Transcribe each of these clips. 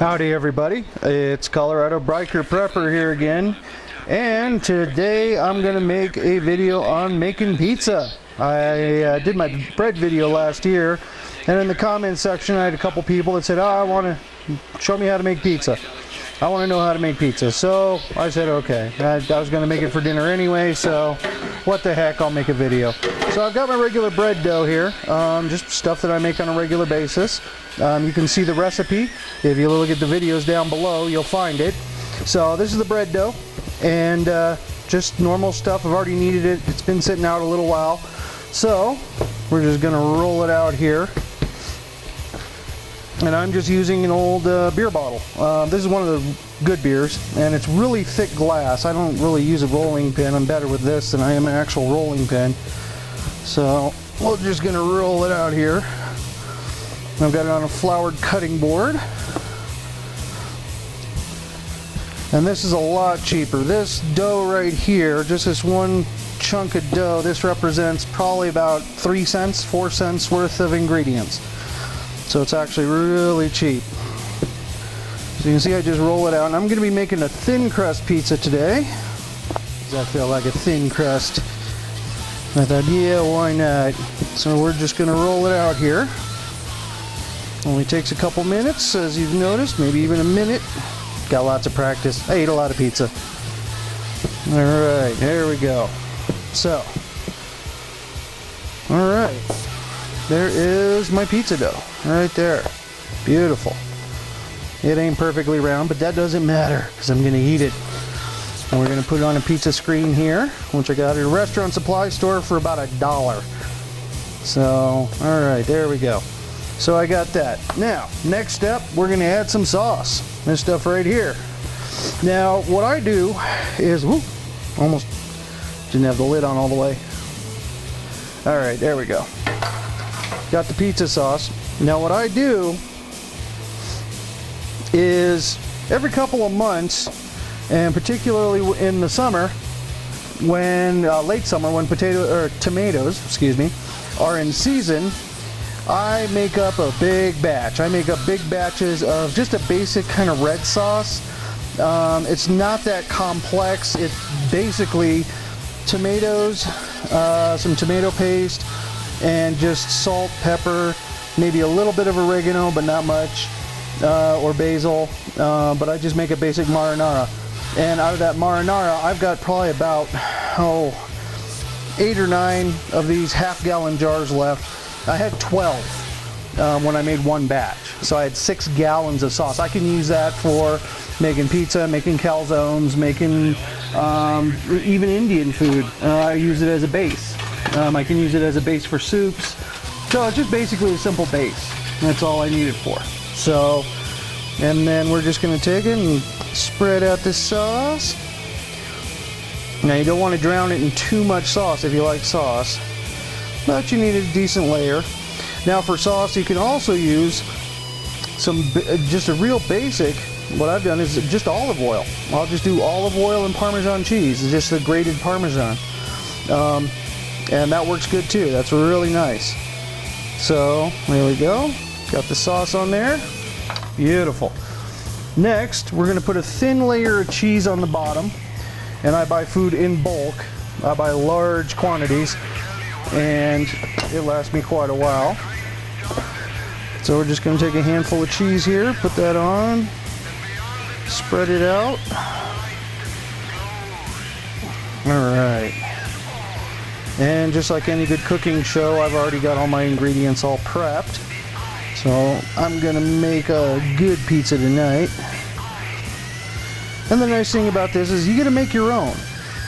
Howdy everybody, it's Colorado Biker Prepper here again, and today I'm going to make a video on making pizza. I did my bread video last year, and in the comment section I had a couple people that said, oh, I want to show me how to make pizza. I want to know how to make pizza. So I said okay, I was going to make it for dinner anyway, so what the heck, I'll make a video. So I've got my regular bread dough here, just stuff that I make on a regular basis. You can see the recipe. If you look at the videos down below, you'll find it. So this is the bread dough, and just normal stuff. I've already kneaded it. It's been sitting out a little while. So we're just going to roll it out here. And I'm just using an old beer bottle. This is one of the good beers, and it's really thick glass. I don't really use a rolling pin. I'm better with this than I am an actual rolling pin. So we're just going to roll it out here. I've got it on a floured cutting board. And this is a lot cheaper. This dough right here, just this one chunk of dough, this represents probably about 3 cents, 4 cents worth of ingredients. So it's actually really cheap. So you can see I just roll it out, and I'm going to be making a thin crust pizza today. Does that feel like a thin crust? I thought, yeah, why not? So we're just going to roll it out here. Only takes a couple minutes, as you've noticed, maybe even a minute. Got lots of practice. I ate a lot of pizza. Alright, there we go. So, alright. There is my pizza dough, right there. Beautiful. It ain't perfectly round, but that doesn't matter, because I'm going to eat it. And we're going to put it on a pizza screen here, which I got at a restaurant supply store for about $1. So, alright, there we go. So I got that. Now, next step, we're going to add some sauce. This stuff right here. Now, what I do is, whoop, almost didn't have the lid on all the way. Alright, there we go. Got the pizza sauce. Now what I do is every couple of months, and particularly in the summer, when late summer, when tomatoes, excuse me, are in season, I make up a big batch. I make up big batches of just a basic kind of red sauce. It's not that complex. It's basically tomatoes, some tomato paste, and just salt, pepper, maybe a little bit of oregano, but not much, or basil, but I just make a basic marinara. And out of that marinara, I've got probably about 8 or 9 of these half-gallon jars left. I had 12 when I made one batch, so I had 6 gallons of sauce. I can use that for making pizza, making calzones, making even Indian food. I use it as a base. I can use it as a base for soups. So it's just basically a simple base. That's all I need it for. So, and then we're just going to take it and spread out this sauce. Now you don't want to drown it in too much sauce if you like sauce, but you need a decent layer. Now for sauce, you can also use just a real basic. What I've done is just olive oil. I'll just do olive oil and Parmesan cheese. It's just the grated Parmesan. And that works good too. That's really nice. So there we go. Got the sauce on there. Beautiful. Next, we're going to put a thin layer of cheese on the bottom. And I buy food in bulk. I buy large quantities, and it lasts me quite a while. So we're just going to take a handful of cheese here, put that on, spread it out. Alright. And just like any good cooking show, I've already got all my ingredients all prepped. So I'm going to make a good pizza tonight. And the nice thing about this is you get to make your own.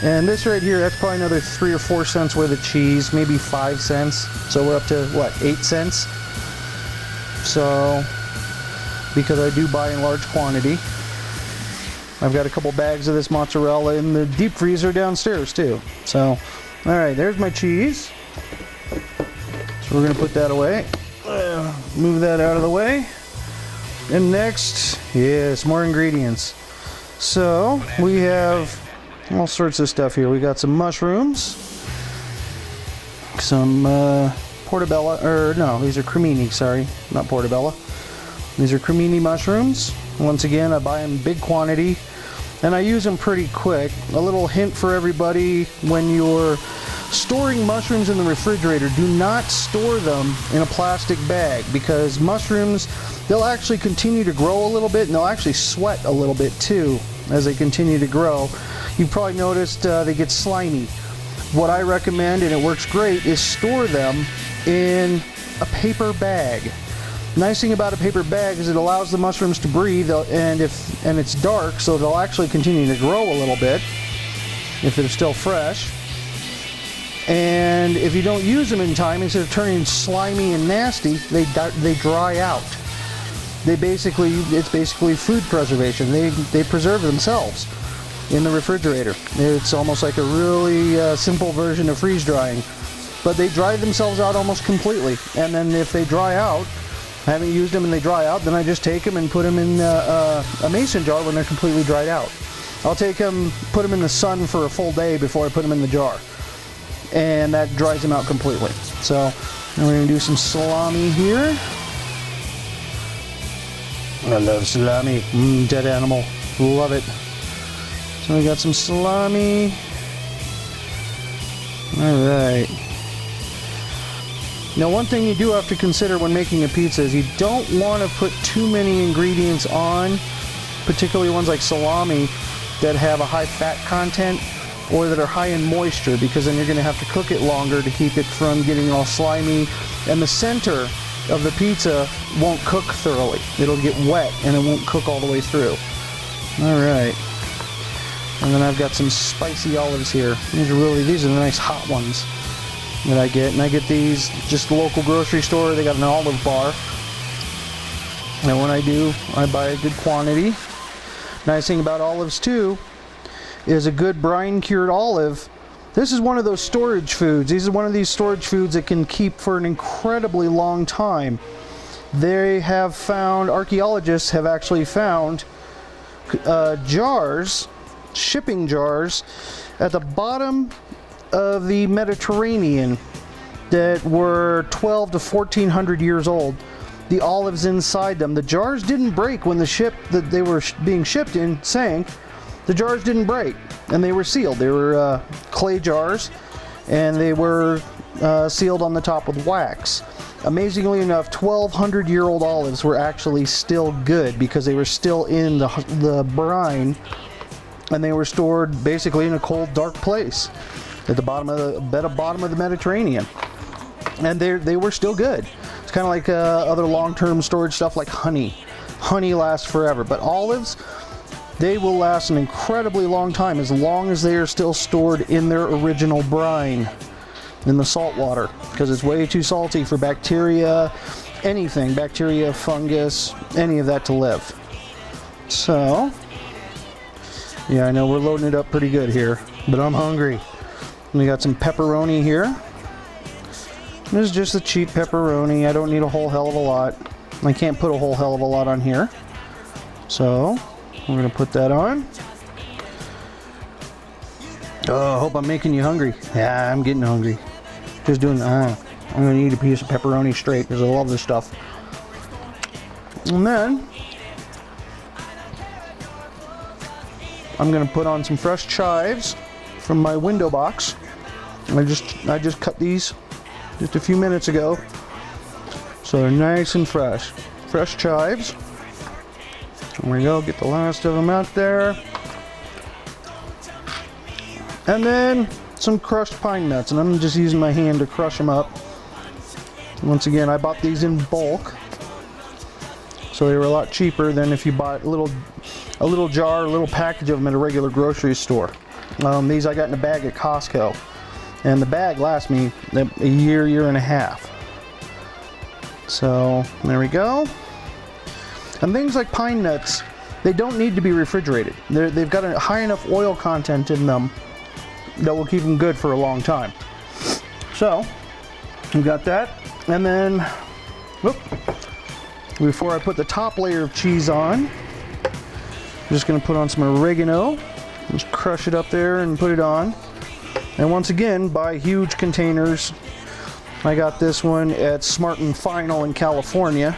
And this right here, that's probably another 3 or 4 cents worth of cheese, maybe 5 cents. So we're up to, what, 8 cents? So, because I do buy in large quantity. I've got a couple bags of this mozzarella in the deep freezer downstairs too. So, alright, there's my cheese. So we're going to put that away. Move that out of the way. And next, yes, more ingredients. So, we have all sorts of stuff here. We got some mushrooms, some portobello, or no, these are cremini, sorry, not portobello. These are cremini mushrooms. Once again, I buy them big quantity, and I use them pretty quick. A little hint for everybody: when you're storing mushrooms in the refrigerator, do not store them in a plastic bag, because mushrooms, they'll actually continue to grow a little bit, and they'll actually sweat a little bit too as they continue to grow. You've probably noticed they get slimy. What I recommend, and it works great, is store them in a paper bag. Nice thing about a paper bag is it allows the mushrooms to breathe, and it's dark, so they'll actually continue to grow a little bit if they're still fresh. And if you don't use them in time, instead of turning slimy and nasty, they dry out. It's basically food preservation. They preserve themselves in the refrigerator. It's almost like a really simple version of freeze drying, but they dry themselves out almost completely. And then if they dry out, I haven't used them and they dry out, then I just take them and put them in a mason jar when they're completely dried out. I'll take them, put them in the sun for a full day before I put them in the jar, and that dries them out completely. So we're going to do some salami here. I love salami. Dead animal. Love it. So we got some salami. Alright. Now, one thing you do have to consider when making a pizza is you don't want to put too many ingredients on, particularly ones like salami that have a high fat content or that are high in moisture, because then you're going to have to cook it longer to keep it from getting all slimy, and the center of the pizza won't cook thoroughly. It'll get wet and it won't cook all the way through. Alright. And then I've got some spicy olives here. These are the nice hot ones that I get. And I get these just the local grocery store. They got an olive bar. And when I do, I buy a good quantity. Nice thing about olives too is a good brine cured olive. This is one of those storage foods. These are one of these storage foods that can keep for an incredibly long time. They have found, archaeologists have actually found jars, shipping jars, at the bottom of the Mediterranean that were 12 to 1400 years old. The olives inside them, the jars didn't break when the ship that they were being shipped in sank. The jars didn't break, and they were sealed. They were clay jars, and they were sealed on the top with wax. Amazingly enough, 1200-year-old olives were actually still good because they were still in the brine, and they were stored basically in a cold, dark place at the bottom of the Mediterranean, and they were still good. It's kind of like other long-term storage stuff like honey. Honey lasts forever, but olives, they will last an incredibly long time as long as they are still stored in their original brine, in the salt water, because it's way too salty for bacteria, anything, bacteria, fungus, any of that to live. So, yeah, I know we're loading it up pretty good here, but I'm hungry. We got some pepperoni here. This is just a cheap pepperoni. I don't need a whole hell of a lot. I can't put a whole hell of a lot on here. So, we're going to put that on. Oh, I hope I'm making you hungry. Yeah, I'm getting hungry. Just doing, I'm going to eat a piece of pepperoni straight because I love this stuff. And then, I'm going to put on some fresh chives from my window box. I just cut these just a few minutes ago. So they're nice and fresh. Fresh chives. There we go, get the last of them out there. And then some crushed pine nuts, and I'm just using my hand to crush them up. Once again, I bought these in bulk, so they were a lot cheaper than if you bought a little jar, a little package of them at a regular grocery store. These I got in a bag at Costco, and the bag lasts me a year and a half. So there we go. And things like pine nuts, they don't need to be refrigerated. They've got a high enough oil content in them that will keep them good for a long time. So, we got that. And then, whoop, before I put the top layer of cheese on, I'm just going to put on some oregano. Just crush it up there and put it on. And once again, buy huge containers. I got this one at Smart & Final in California.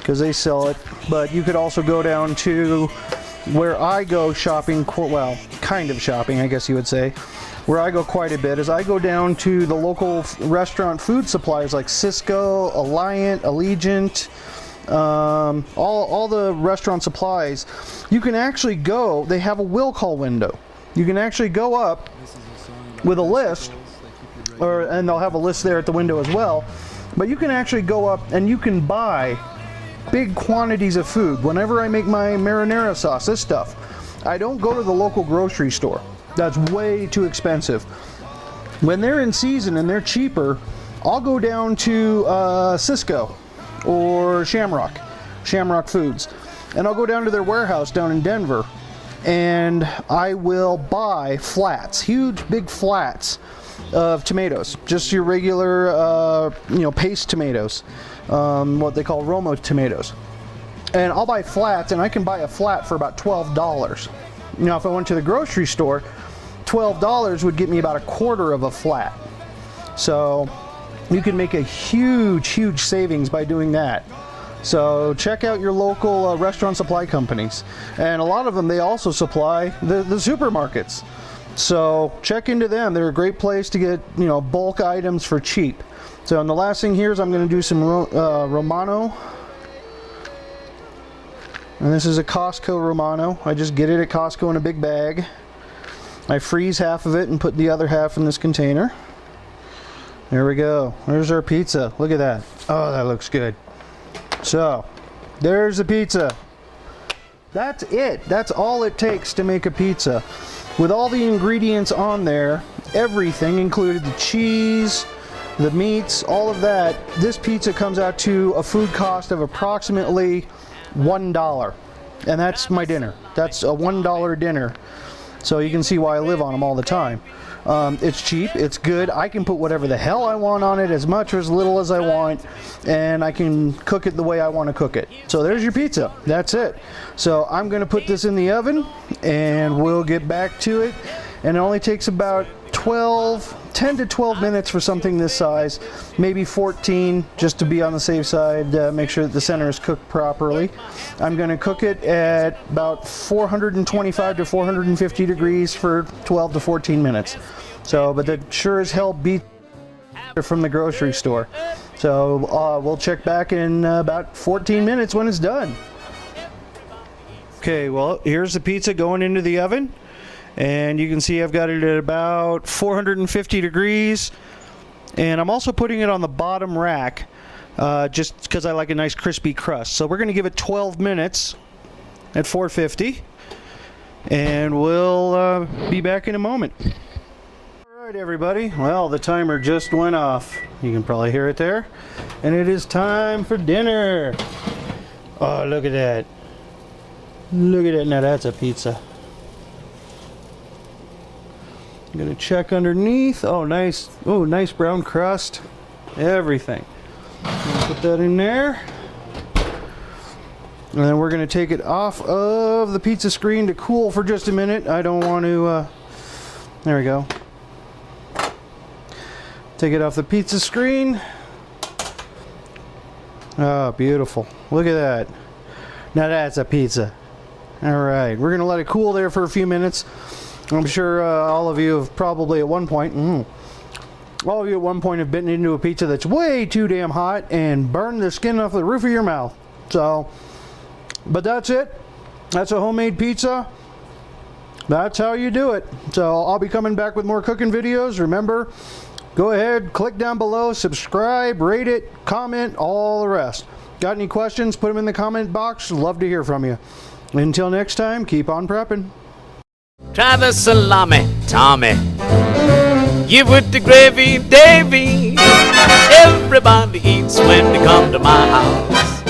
because they sell it. But you could also go down to where I go shopping, well, kind of shopping, I guess you would say. Where I go quite a bit is I go down to the local restaurant food suppliers like Cisco, Alliant, Allegiant, all the restaurant supplies. You can actually go, they have a will call window. You can actually go up with a list, and they'll have a list there at the window as well. But you can actually go up and you can buy big quantities of food. Whenever I make my marinara sauce, this stuff, I don't go to the local grocery store. That's way too expensive. When they're in season and they're cheaper, I'll go down to Cisco or Shamrock Foods, and I'll go down to their warehouse down in Denver, and I will buy flats, huge big flats of tomatoes, just your regular paste tomatoes, what they call Romo tomatoes. And I'll buy flats, and I can buy a flat for about $12. Now if I went to the grocery store, $12 would get me about a quarter of a flat. So you can make a huge savings by doing that. So check out your local restaurant supply companies, and a lot of them, they also supply the supermarkets. So check into them. They're a great place to get bulk items for cheap. So, and the last thing here is I'm going to do some Romano, and this is a Costco Romano. I just get it at Costco in a big bag. I freeze half of it and put the other half in this container. There we go. There's our pizza. Look at that. Oh, that looks good. So, there's the pizza. That's it. That's all it takes to make a pizza. With all the ingredients on there, everything included, the cheese, the meats, all of that, this pizza comes out to a food cost of approximately $1. And that's my dinner. That's a $1 dinner. So you can see why I live on them all the time. It's cheap, it's good. I can put whatever the hell I want on it, as much or as little as I want, and I can cook it the way I want to cook it. So there's your pizza. That's it. So I'm going to put this in the oven, and we'll get back to it. And it only takes about 10 to 12 minutes for something this size, maybe 14, just to be on the safe side, make sure that the center is cooked properly. I'm going to cook it at about 425 to 450 degrees for 12 to 14 minutes. So, but that sure as hell beats from the grocery store. So we'll check back in about 14 minutes when it's done. Okay, well, here's the pizza going into the oven. And you can see I've got it at about 450 degrees, and I'm also putting it on the bottom rack just because I like a nice crispy crust. So we're going to give it 12 minutes at 450, and we'll be back in a moment. Alright everybody, well, the timer just went off. You can probably hear it there, and it is time for dinner. Oh, look at that. Look at that. Now that's a pizza. I'm gonna check underneath. Oh, nice. Oh, nice brown crust. Everything. Put that in there. And then we're gonna take it off of the pizza screen to cool for just a minute. I don't want to. There we go. Take it off the pizza screen. Oh, beautiful. Look at that. Now that's a pizza. All right, we're gonna let it cool there for a few minutes. I'm sure all of you have probably at one point, all of you at one point have bitten into a pizza that's way too damn hot and burned the skin off the roof of your mouth. So, but that's it. That's a homemade pizza. That's how you do it. So I'll be coming back with more cooking videos. Remember, go ahead, click down below, subscribe, rate it, comment, all the rest. Got any questions? Put them in the comment box. Love to hear from you. Until next time, keep on prepping. Try the salami, Tommy. Give with the gravy, Davy. Everybody eats when they come to my house.